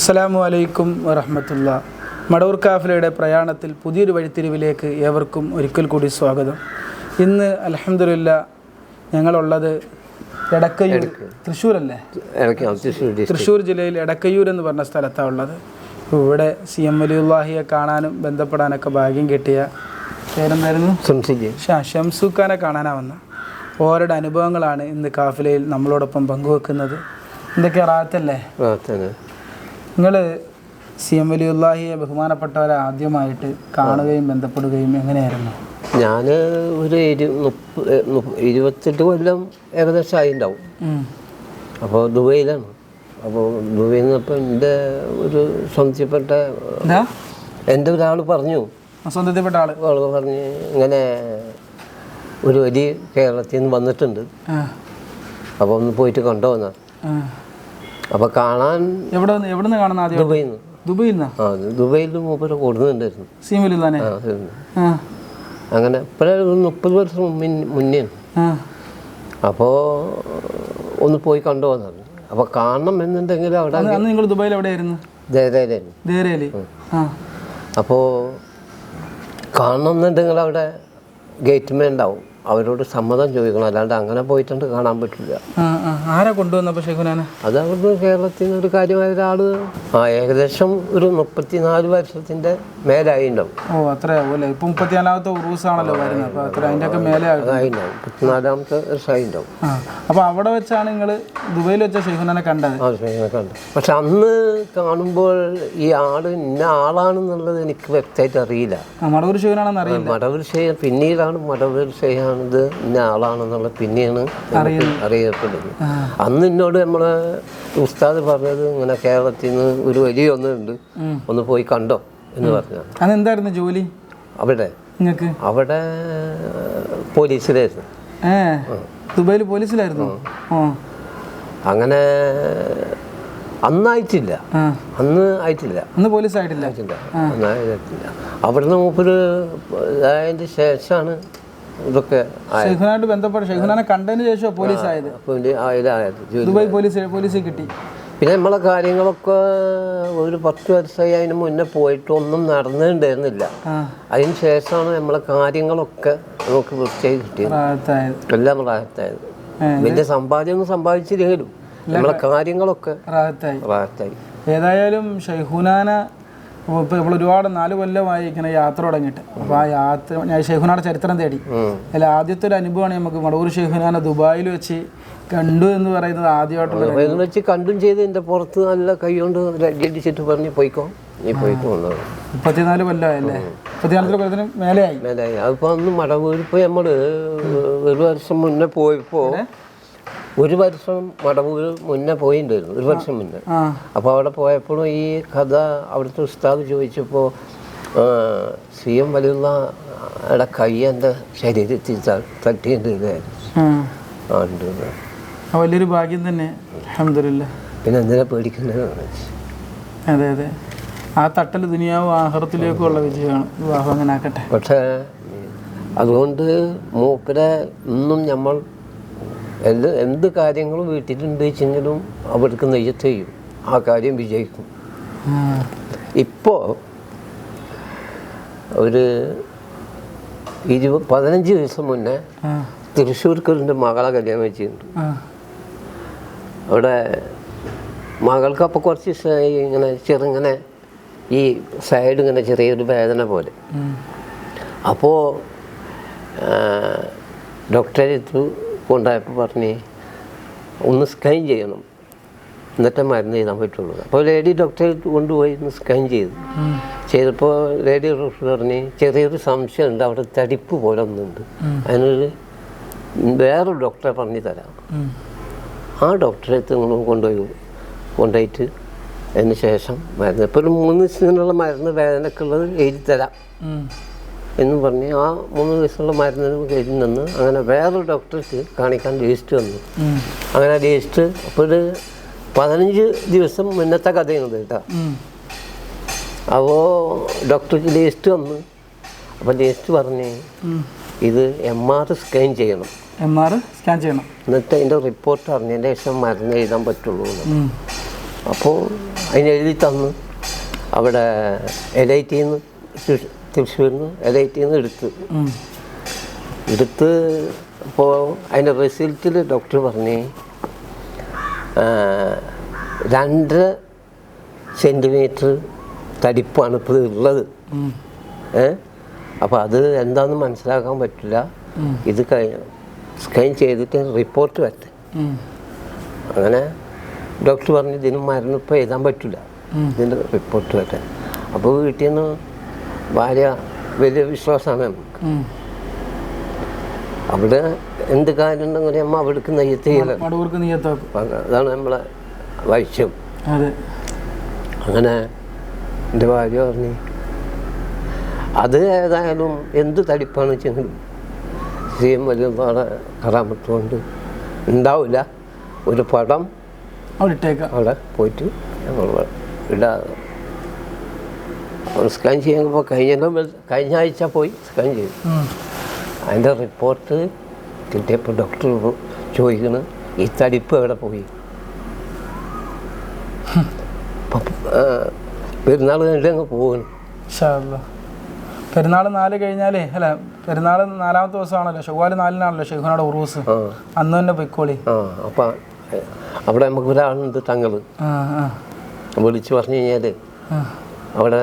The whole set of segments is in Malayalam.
അസ്സലാമു അലൈക്കും വറഹ്മത്തുള്ളാ. മടവൂർ കാഫിലയുടെ പ്രയാണത്തിൽ പുതിയൊരു വഴിത്തിരിവിലേക്ക് ഏവർക്കും ഒരിക്കൽ കൂടി സ്വാഗതം. ഇന്ന് അൽഹംദുലില്ലാഹ് ഞങ്ങളുള്ളത് എടക്കയ്യൂർ, തൃശ്ശൂരല്ലേ? തൃശ്ശൂർ ജില്ലയിൽ എടക്കയ്യൂർ എന്ന് പറഞ്ഞ സ്ഥലത്താണ് ഉള്ളത്. ഇവിടെ CM വലിയുള്ളാഹിയെ കാണാനും ബന്ധപ്പെടാനൊക്കെ ഭാഗ്യം കിട്ടിയ പേരെന്തായിരുന്നു? ഷംസുഖാനെ കാണാനാണ് വന്ന ഓരുടെ അനുഭവങ്ങളാണ് ഇന്ന് കാഫിലയിൽ നമ്മളോടൊപ്പം പങ്കുവെക്കുന്നത്. എന്തൊക്കെ റാത്തല്ലേ? നിങ്ങൾ CM വലിയുള്ളാഹിയെ ബഹുമാനപ്പെട്ടവരെ ആദ്യമായിട്ട് കാണുകയും ബന്ധപ്പെടുകയും എങ്ങനെയായിരുന്നു? ഞാൻ ഒരു 28 കൊല്ലം ഏകദേശം ആയിണ്ടാവും. അപ്പോൾ ദുബൈയിലാണ്. അപ്പോൾ ദുബൈയിൽ നിന്നപ്പോൾ എൻ്റെ ഒരു സ്വന്തപ്പെട്ട എൻ്റെ ഒരാൾ പറഞ്ഞു, സ്വന്തപ്പെട്ട ആൾ പറഞ്ഞ് ഇങ്ങനെ ഒരു വലിയ കേരളത്തിൽ നിന്ന് വന്നിട്ടുണ്ട്, അപ്പോൾ ഒന്ന് പോയിട്ട് കൊണ്ടുവന്ന. അപ്പോൾ കാണാൻ എവിടുന്ന് കാണുന്ന? ദുബൈയിൽ നിന്ന്. ദുബൈയിൽ മൂപ്പര് കൊടുക്കുന്നുണ്ടായിരുന്നു. അങ്ങനെ ഇപ്പോഴും 30 വർഷം മുന്നേ. അപ്പോൾ ഒന്ന് പോയി കൊണ്ടുവന്നത്. അപ്പോൾ കാണണം എന്നുണ്ടെങ്കിൽ അവിടെ നിങ്ങൾ ദുബൈയിൽ എവിടെയായിരുന്നു? ദേരയിലായിരുന്നു. അപ്പോൾ കാണണം എന്നുണ്ടെങ്കിൽ അവിടെ ഗേറ്റ്മേ ഉണ്ടാവും, അവരോട് സമ്മതം ചോദിക്കണം, അല്ലാണ്ട് അങ്ങനെ പോയിട്ടുണ്ട് കാണാൻ പറ്റില്ല. ആരാ കൊണ്ടുവന്നപ്പോൾ ഷെയ്ഖുനാനെ? അത് അവിടുന്ന് കേരളത്തിൽ നിന്ന് ഒരു കാര്യമായ ഒരാൾ ഏകദേശം ഒരു 34 വർഷത്തിൻ്റെ മേലായിണ്ടാവും. അത്രയാവും. ഇപ്പൊ 34ാമത്തെ ഉറൂസാണല്ലോ വരുന്നത്. അപ്പൊ അത്ര അതിന്റെ ഒക്കെ മേലെ ആയിണ്ടാവും, 34ാമത്തെ വർഷമായിണ്ടാവും. അപ്പൊ അവിടെ വെച്ചാണ് നിങ്ങൾ ദുബൈയിൽ വെച്ച ഷെയ്ഖുനാനെ കണ്ടത്? കണ്ടു. പക്ഷെ അന്ന് കാണുമ്പോൾ ഈ ആള് ഇന്ന ആളാണെന്നുള്ളത് എനിക്ക് വ്യക്തമായിട്ട് അറിയില്ല. മടവൂർ ഷെയ്ഖുനാണെന്ന് അറിയില്ല. മടവൂർ ഷെയ്ഖ് പിന്നീടാണ് മടവൂർ ഷെയ്ഖാണിത് ഇന്ന ആളാണെന്നുള്ള പിന്നെയാണ് അറിയപ്പെടുന്നത്. അന്ന് എന്നോട് നമ്മളെ ഉസ്താദ് പറഞ്ഞത് ഇങ്ങനെ കേരളത്തിൽ നിന്ന് ഒരു വലിയ ഒന്നുണ്ട്, ഒന്ന് പോയി കണ്ടോ എന്ന് പറഞ്ഞു. അതെന്തായിരുന്നു ജോലി അവിടെ? അവിടെ പോലീസിലായിരുന്നു. ദുബൈയിൽ പോലീസിലായിരുന്നു. അങ്ങനെ അന്നായിട്ടില്ല, അന്ന് പോലീസ് ആയിട്ടില്ല. അവിടുന്ന് മൂപ്പര് അതിൻ്റെ ശേഷമാണ് ഇതൊക്കെ ഷെയ്ഖുനായിട്ട് ബന്ധപ്പെട്ട് ഷെയ്ഖുനാനെ കണ്ടതിന് ശേഷം പോലീസ് ആയത്. ദുബായ് പോലീസ് കിട്ടി. പിന്നെ നമ്മളെ കാര്യങ്ങളൊക്കെ ഒരു 10 വർഷമായി അതിന് മുന്നേ പോയിട്ട് ഒന്നും നടന്നിട്ടുണ്ടായിരുന്നില്ല. അതിന് ശേഷമാണ് നമ്മളെ കാര്യങ്ങളൊക്കെ നമുക്ക് വൃത്തിയായി കിട്ടിയത്, എല്ലാം റാഹത്തായത്. വലിയ സമ്പാദ്യമൊന്നും സമ്പാദിച്ചില്ലെങ്കിലും നമ്മളെ കാര്യങ്ങളൊക്കെ റാഹത്തായി. ഏതായാലും ഷെയ്ഖുനാന ഇപ്പോൾ നമ്മൾ ഒരുപാട് 4 കൊല്ലമായി ഇങ്ങനെ യാത്ര തുടങ്ങിയിട്ട്. അപ്പോൾ ആ യാത്ര ഞാൻ ഷെയ്ഖുനാടെ ചരിത്രം തേടി. അതിൽ ആദ്യത്തെ ഒരു അനുഭവമാണ് നമുക്ക് മടവൂർ ഷെയ്ഖുനാനെ ദുബായിൽ വെച്ച് കണ്ടു എന്ന് പറയുന്നത്. ആദ്യമായിട്ടുള്ള വെച്ച് കണ്ടും ചെയ്ത് എൻ്റെ പുറത്ത് നല്ല കൈ കൊണ്ട് അടിച്ചിട്ട് പറഞ്ഞ് പോയിക്കോ, നീ പോയിട്ട് കൊണ്ടു. 34 കൊല്ലമായല്ലേ? 34 കൊല്ലത്തിന് മേലെയായി. അതിപ്പോൾ അന്ന് മടവൂർ ഇപ്പോൾ നമ്മൾ ഒരു വർഷം മുന്നേ പോയപ്പോൾ, ഒരു വർഷം മടവൂർ മുന്നേ പോയിട്ടുണ്ടായിരുന്നു, ഒരു വർഷം മുന്നേ. അപ്പോൾ അവിടെ പോയപ്പോഴും ഈ കഥ അവിടുത്തെ ഉസ്താദ് ചോദിച്ചപ്പോൾ CM വലിയുള്ളയുടെ കൈ എൻ്റെ ശരീരത്തിൽ തട്ടിയിട്ടുണ്ട്. വലിയൊരു ഭാഗ്യം തന്നെ, അൽഹംദുലില്ലാഹ്. പിന്നെ എന്തിനാ പേടിക്കുന്നത്? അതെ, ആ തട്ടൽ ദുനിയാവും ആഖിറത്തിലേക്കും ഉള്ള വിജയമാണ്. വിവാഹം അങ്ങനെ ആക്കട്ടെ. പക്ഷേ അതുകൊണ്ട് മൂപ്പരെ ഇന്നും നമ്മൾ എന്ത് കാര്യങ്ങളും വീട്ടിലുണ്ട് വെച്ചെങ്കിലും അവർക്ക് നെയ്യത്ത് ചെയ്യും, ആ കാര്യം വിജയിക്കും. ഇപ്പോൾ ഒരു 15 ദിവസം മുന്നേ തൃശ്ശൂർക്കൊരു മകളെ കല്യാണം വെച്ചിട്ടുണ്ട്. അവിടെ മകൾക്ക് അപ്പോൾ കുറച്ച് ദിവസമായി ഇങ്ങനെ ചെറുങ്ങനെ ഈ സൈഡ് ഇങ്ങനെ ചെറിയൊരു വേദന പോലെ. അപ്പോൾ ഡോക്ടറെ കൊണ്ടായപ്പോൾ പറഞ്ഞ് ഒന്ന് സ്കാൻ ചെയ്യണം, എന്നിട്ടേ മരുന്ന് ചെയ്താൻ പറ്റുള്ളൂ. അപ്പോൾ ലേഡി ഡോക്ടറെ കൊണ്ടുപോയി ഒന്ന് സ്കാൻ ചെയ്തപ്പോൾ ലേഡി ഡോക്ടർ പറഞ്ഞ് ചെറിയൊരു സംശയമുണ്ട്, അവിടെ തടിപ്പ് പോലെ ഒന്നുണ്ട്, അതിനൊരു വേറൊരു ഡോക്ടറെ പറഞ്ഞു തരാം. ആ ഡോക്ടറെ കൊണ്ടുപോയിട്ട് അതിന് ശേഷം മരുന്ന് ഇപ്പോൾ ഒരു 3 ദിവസത്തിനുള്ള മരുന്ന് വേദനക്കുള്ളത് എഴുതി തരാം എന്ന് പറഞ്ഞ് ആ 3 ദിവസമുള്ള മരുന്നിന് എഴുതി നിന്ന് അങ്ങനെ വേറൊരു ഡോക്ടർക്ക് കാണിക്കാൻ ലിസ്റ്റ് വന്നു. അങ്ങനെ ലിസ്റ്റ് അപ്പോൾ ഒരു 15 ദിവസം മുന്നത്തെ കഥയുന്നത് കേട്ടോ. അപ്പോൾ ഡോക്ടർക്ക് ലിസ്റ്റ് വന്നു. അപ്പോൾ ലിസ്റ്റ് പറഞ്ഞ് ഇത് MR സ്കാൻ ചെയ്യണം, സ്കാൻ ചെയ്യണം, എന്നിട്ട് അതിൻ്റെ റിപ്പോർട്ട് അറിഞ്ഞതിൻ്റെ ശേഷം മരുന്ന് എഴുതാൻ പറ്റുള്ളൂ. അപ്പോൾ അതിന് എഴുതി തന്നു. അവിടെ LIT-യിൽ നിന്ന് തൃശ്ശൂരിൽ നിന്ന് LIT-യിൽ നിന്ന് എടുത്ത് ഇപ്പോൾ അതിൻ്റെ റിസൾട്ടിൽ ഡോക്ടർ പറഞ്ഞ് 2 സെൻറ്റിമീറ്റർ തടിപ്പാണ് ഇപ്പോൾ ഉള്ളത്. അപ്പോൾ അത് എന്താണെന്ന് മനസ്സിലാക്കാൻ പറ്റില്ല. ഇത് സ്കാൻ ചെയ്തിട്ട് റിപ്പോർട്ട് വരട്ടെ. അങ്ങനെ ഡോക്ടർ പറഞ്ഞു ഇതിന് മരുന്ന് ഇപ്പോൾ എഴുതാൻ പറ്റില്ല, ഇതിൻ്റെ റിപ്പോർട്ട് വരട്ടെ. അപ്പോൾ വീട്ടിൽ നിന്ന് ഭാര്യ വലിയ വിശ്വാസമാണ് നമുക്ക്. അവിടെ എന്ത് കാര്യം ഉണ്ടെങ്കിലും അമ്മ അവിടേക്ക് നെയ്യത്ത് അതാണ് നമ്മളെ വൈശ്യം. അങ്ങനെ എൻ്റെ ഭാര്യ പറഞ്ഞു അത് ഏതായാലും എന്ത് തടിപ്പാണ് വെച്ചെങ്കിലും CM വലിയ കറാമത്ത് കൊണ്ട് ഉണ്ടാവില്ല. ഒരു പടം അവിടെ പോയിട്ട് ഞങ്ങൾ ഇടാതെ സ്കാൻ ചെയ്യുമ്പോൾ കഴിഞ്ഞ ആഴ്ച പോയി സ്കാൻ ചെയ്തു. അതിൻ്റെ റിപ്പോർട്ട് കിട്ടിയപ്പോൾ ഡോക്ടർ ചോദിക്കുന്നു ഈ തടിപ്പ് എവിടെ പോയി. പെരുന്നാൾ കഴിഞ്ഞിട്ട് അങ്ങ് പോകുന്നു. പെരുന്നാൾ 4 കഴിഞ്ഞാലേ അല്ല, പെരുന്നാൾ 4ാമത്തെ ദിവസമാണല്ലോ, ചൊവ്വാല് 4-നാണല്ലോ ഷെയ്ഖുനയുടെ ഉറൂസ്. അന്ന് തന്നെ പൊയ്ക്കോളി. അപ്പം അവിടെ നമുക്ക് ഒരാളുണ്ട് തങ്ങൾ വിളിച്ച് പറഞ്ഞു കഴിഞ്ഞാൽ അവിടെ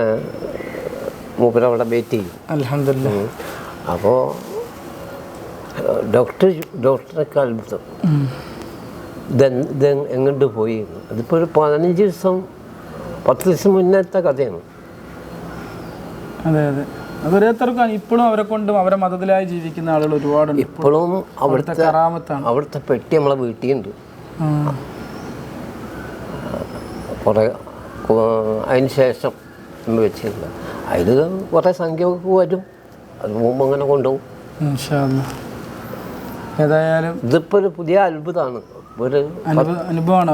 മൂപ്പരവിടെ വെയിറ്റ് ചെയ്യും. അൽഹംദുലില്ലാ. അപ്പോൾ ഡോക്ടറൊക്കെ അത്ഭുതം ഇത് എങ്ങോട്ട് പോയി. അതിപ്പോൾ ഒരു 15 ദിവസം 10 ദിവസം മുന്നത്തെ കഥയാണ്. അതെ അതെ, ഓരോരുത്തർക്കും ഇപ്പോഴും അവരെ കൊണ്ടും അവരെ മതത്തിലായി ജീവിക്കുന്ന ആളുകൾ ഒരുപാടുണ്ട്. ഇപ്പോഴും അവിടുത്തെ കറാമത്താണ്. അവിടുത്തെ പെട്ടി നമ്മളെ വീട്ടിലുണ്ട്. കുറേ അതിന് ശേഷം നമ്മൾ വെച്ചില്ല. അതിൽ കുറേ സംഖ്യ വരും, അത് മുമ്പ് അങ്ങനെ കൊണ്ടുപോകും. ഏതായാലും ഇതിപ്പോൾ ഒരു പുതിയ അത്ഭുതമാണ്. ഒരു അനുഭവമാണ്.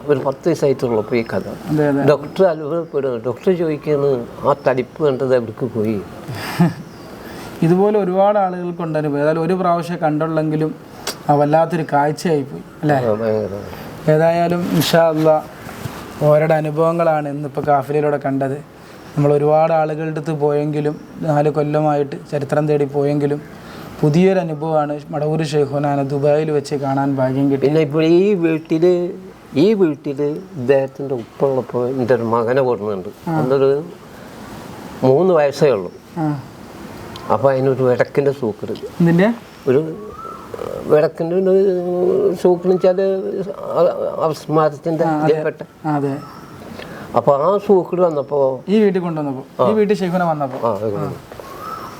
ഒരു 10 ദിവസമായിട്ടുള്ളപ്പോൾ ഈ കഥ ഡോക്ടർ അത്ഭുതപ്പെടുക. ഡോക്ടർ ചോദിക്കുന്നത് ആ തടിപ്പ് കണ്ടത് എവിടേക്ക് പോയി. ഇതുപോലെ ഒരുപാട് ആളുകൾക്കുണ്ട് അനുഭവം. ഏതായാലും ഒരു പ്രാവശ്യം കണ്ടുള്ളെങ്കിലും വല്ലാത്തൊരു കാഴ്ചയായിപ്പോയി അല്ലേ. ഏതായാലും ഇൻഷാ അല്ലാ ഓരുടെ അനുഭവങ്ങളാണ് ഇന്നിപ്പോൾ കാഫിലയിലൂടെ കണ്ടത്. നമ്മൾ ഒരുപാട് ആളുകളുടെ അടുത്ത് പോയെങ്കിലും 4 കൊല്ലമായിട്ട് ചരിത്രം തേടി പോയെങ്കിലും പുതിയൊരു അനുഭവമാണ് മടവൂർ ഷെയ്ഖുനാനെ ദുബായിൽ വെച്ച് കാണാൻ ഭാഗ്യം കിട്ടി. പിന്നെ ഇപ്പോൾ ഈ വീട്ടിൽ ഇദ്ദേഹത്തിൻ്റെ ഉപ്പുള്ളപ്പോൾ എൻ്റെ ഒരു മകനെ കൊടുക്കുന്നുണ്ട്. അതൊരു 3 വയസ്സേ ഉള്ളൂ. അപ്പോൾ അതിനൊരു വിടക്കിൻ്റെ സൂക്കറ്, ഇതിൻ്റെ ഒരു വിടക്കിൻ്റെ സൂക്കറെന്ന് വെച്ചാൽ അപസ്മാരത്തിൻ്റെ ഇതിൽപ്പെട്ട. അപ്പോൾ ആ സൂക്കറ് വന്നപ്പോൾ ഈ വീട്ടിൽ കൊണ്ടുവന്നപ്പോൾ ഈ വീട്ടിൽ ഷെയ്ഖുന വന്നപ്പോൾ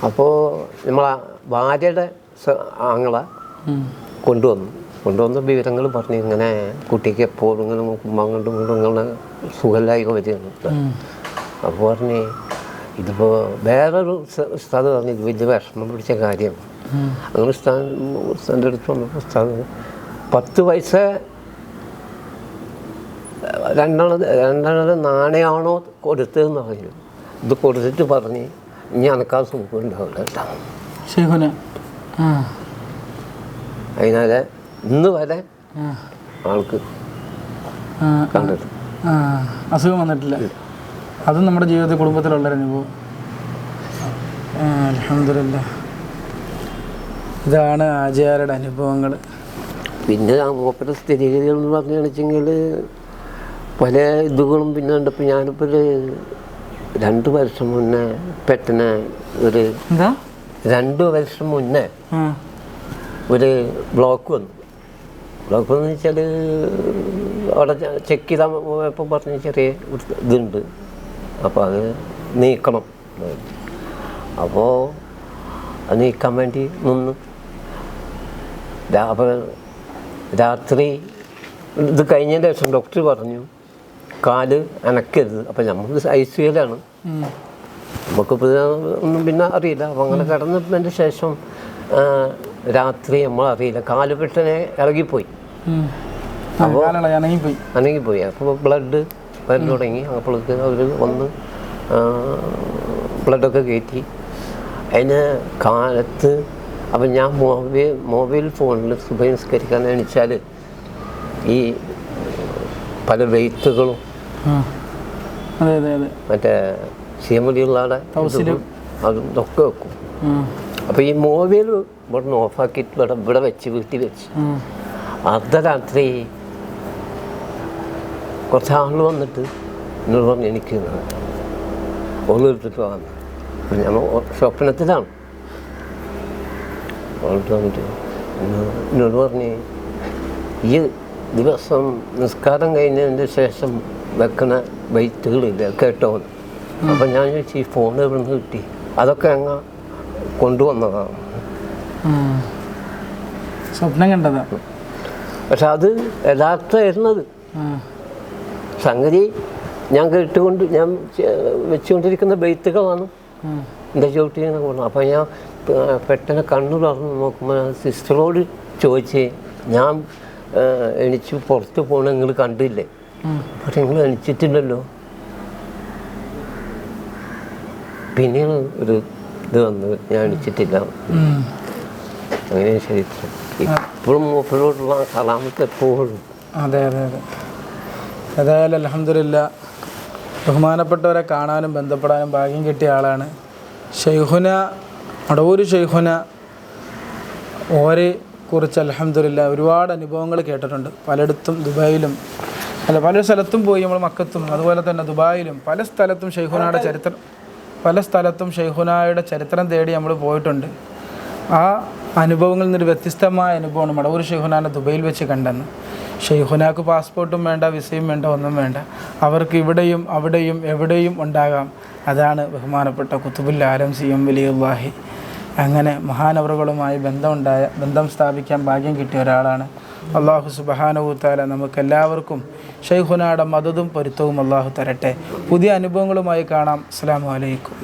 അപ്പോൾ നമ്മളെ ഭാര്യയുടെ ആങ്ങളെ കൊണ്ടുവന്ന വിവരങ്ങൾ പറഞ്ഞു. ഇങ്ങനെ കുട്ടിക്ക് എപ്പോഴും ഇങ്ങനെ അങ്ങോട്ടും ഇങ്ങോട്ടും ഇങ്ങനെ സുഖമില്ലായ്മ വരികയാണ്. അപ്പോൾ പറഞ്ഞ് ഇതിപ്പോൾ വേറൊരു ഉസ്താദ് പറഞ്ഞു ഇത് വലിയ വിഷമം പിടിച്ച കാര്യമാണ്. അങ്ങനെ ഉസ്താദിൻ്റെ അടുത്ത് വന്നപ്പോൾ ഉസ്താദ് 10 പൈസ 2 നാണയമാണോ കൊടുത്തതെന്ന് പറഞ്ഞു. ഇത് കൊടുത്തിട്ട് പറഞ്ഞ് ഇനി അനക്കാ സുഖം ഉണ്ടാവില്ല കേട്ടോ ഷെയ്ഖുന. അതിനാൽ ഇന്ന് വരെ ആൾക്ക് കണ്ടിട്ട് അസുഖം വന്നിട്ടില്ല. അതും നമ്മുടെ ജീവിതത്തിൽ കുടുംബത്തിലുള്ളൊരു അനുഭവം. അൽഹംദുലില്ലാ. ഇതാണ് ആചാര്യരുടെ അനുഭവങ്ങൾ. പിന്നെ മൂപ്പരുടെ സ്ഥിതിഗതികൾ എന്ന് പറഞ്ഞു വെച്ചെങ്കിൽ പല ഇതുകളും പിന്നെ ഉണ്ട്. ഇപ്പം ഞാനിപ്പോൾ 2 വർഷം മുന്നേ പെട്ടെന്ന് ഒരു 2 വർഷം മുന്നേ ഒരു ബ്ലോക്ക് വന്നു. ബ്ലോക്ക് എന്ന് വെച്ചാൽ അവിടെ ചെക്ക് ചെയ്താൽ പോയപ്പോൾ പറഞ്ഞ് ചെറിയ ഇതുണ്ട്, അപ്പോൾ അത് നീക്കണം. അപ്പോൾ അത് നീക്കാൻ വേണ്ടി നിന്ന് അപ്പോൾ രാത്രി ഇത് കഴിഞ്ഞതിന് ശേഷം ഡോക്ടർ പറഞ്ഞു കാല് അനക്കരുത്. അപ്പം നമ്മൾ ICUലാണ്, നമുക്കിപ്പോൾ ഒന്നും പിന്നെ അറിയില്ല. അപ്പം അങ്ങനെ കിടന്നതിൻ്റെ ശേഷം രാത്രി നമ്മളറിയില്ല, കാല് പെട്ടെന്ന് ഇളകിപ്പോയി. അപ്പോൾ അനങ്ങിപ്പോയി. അപ്പോൾ ബ്ലഡ് വരാൻ തുടങ്ങി. അപ്പോഴേക്ക് അവർ വന്ന് ബ്ലഡൊക്കെ കയറ്റി. അതിന് കാലത്ത് അപ്പം ഞാൻ മൊബൈൽ ഫോണിൽ സുബഹി നിസ്കരിക്കാൻ എണിച്ചാൽ ഈ പല വെയ്റ്റുകളും അതെ അതെ അതെ. മറ്റേ സീമലിയുള്ളാടെ അതൊക്കെ വെക്കും. അപ്പോൾ ഈ മൊബൈൽ ഇവിടെ ഓഫാക്കിയിട്ട് ഇവിടെ വെച്ച് വീട്ടിൽ വെച്ച് അർദ്ധരാത്രി കുറച്ച് ആൾ വന്നിട്ട് എന്നോട് പറഞ്ഞു എനിക്ക് ഒന്ന് എടുത്തിട്ട് വന്നു. ഞാൻ സ്വപ്നത്തിലാണ്. വന്നിട്ട് എന്നോട് പറഞ്ഞ് ഈ ദിവസം നിസ്കാരം കഴിഞ്ഞതിൻ്റെ ശേഷം വെക്കണ ബൈറ്റുകളില്ല കേട്ടോ. അപ്പം ഞാൻ ചോദിച്ചു ഈ ഫോൺ എവിടെ നിന്ന് കിട്ടി? അതൊക്കെ അങ്ങ് കൊണ്ടുവന്നതാണ്. സ്വപ്നം കണ്ടതാണ്. പക്ഷെ അത് യഥാർത്ഥമായിരുന്നത് സംഗതി ഞാൻ കേട്ടുകൊണ്ട് ഞാൻ വെച്ചുകൊണ്ടിരിക്കുന്ന ബൈത്തുകളാണ് എൻ്റെ ചവിട്ടിങ്ങനെ കൊണ്ടു. അപ്പം ഞാൻ പെട്ടെന്ന് കണ്ണു തുറന്ന് നോക്കുമ്പോൾ സിസ്റ്ററോട് ചോദിച്ചേ ഞാൻ എണിച്ച് പുറത്ത് പോകണ നിങ്ങൾ കണ്ടില്ലേ? പക്ഷെ നിങ്ങൾ എണിച്ചിട്ടില്ലല്ലോ. പിന്നെയാണ് ഒരു ഇത് വന്നത്, ഞാൻ എണിച്ചിട്ടില്ല. അങ്ങനെ ചരിത്രം ഇപ്പോഴും മൂപ്പരോടുള്ള സലാമത്ത് എപ്പോഴും. അതെ അതെ അതെ. ഏതായാലും അൽഹംദുലില്ലാ ബഹുമാനപ്പെട്ടവരെ കാണാനും ബന്ധപ്പെടാനും ഭാഗ്യം കിട്ടിയ ആളാണ് ഷെയ്ഖുന മടവൂർ ഷെയ്ഖുന. ഓരെ കുറിച്ച് അൽഹംദുലില്ലാ ഒരുപാട് അനുഭവങ്ങൾ കേട്ടിട്ടുണ്ട്. പലയിടത്തും ദുബായിലും പല സ്ഥലത്തും പോയി, നമ്മൾ മക്കത്തും അതുപോലെ തന്നെ ദുബായിലും പല സ്ഥലത്തും ഷെയ്ഖുനായുടെ ചരിത്രം തേടി നമ്മൾ പോയിട്ടുണ്ട്. ആ അനുഭവങ്ങളിൽ നിന്നൊരു വ്യത്യസ്തമായ അനുഭവമാണ് മടവൂർ ഷെയ്ഖുനാനെ ദുബൈയിൽ വെച്ച് കണ്ടെന്ന്. ഷെയ്ഖുനാക്ക് പാസ്പോർട്ടും വേണ്ട, വിസയും വേണ്ട, ഒന്നും വേണ്ട. അവർക്ക് ഇവിടെയും അവിടെയും എവിടെയും ഉണ്ടാകാം. അതാണ് ബഹുമാനപ്പെട്ട ഖുതുബുൽ ആലം സിഎം വലിയുല്ലാഹി. അങ്ങനെ മഹാനവറുകളുമായി ബന്ധം സ്ഥാപിക്കാൻ ഭാഗ്യം കിട്ടിയ ഒരാളാണ്. അള്ളാഹു സുബ്ഹാനഹു തആല നമുക്കെല്ലാവർക്കും ഷെയ്ഖുനായുടെ മദദും പൊരുത്തവും അള്ളാഹു തരട്ടെ. പുതിയ അനുഭവങ്ങളുമായി കാണാം. അസ്സലാമു അലൈക്കും.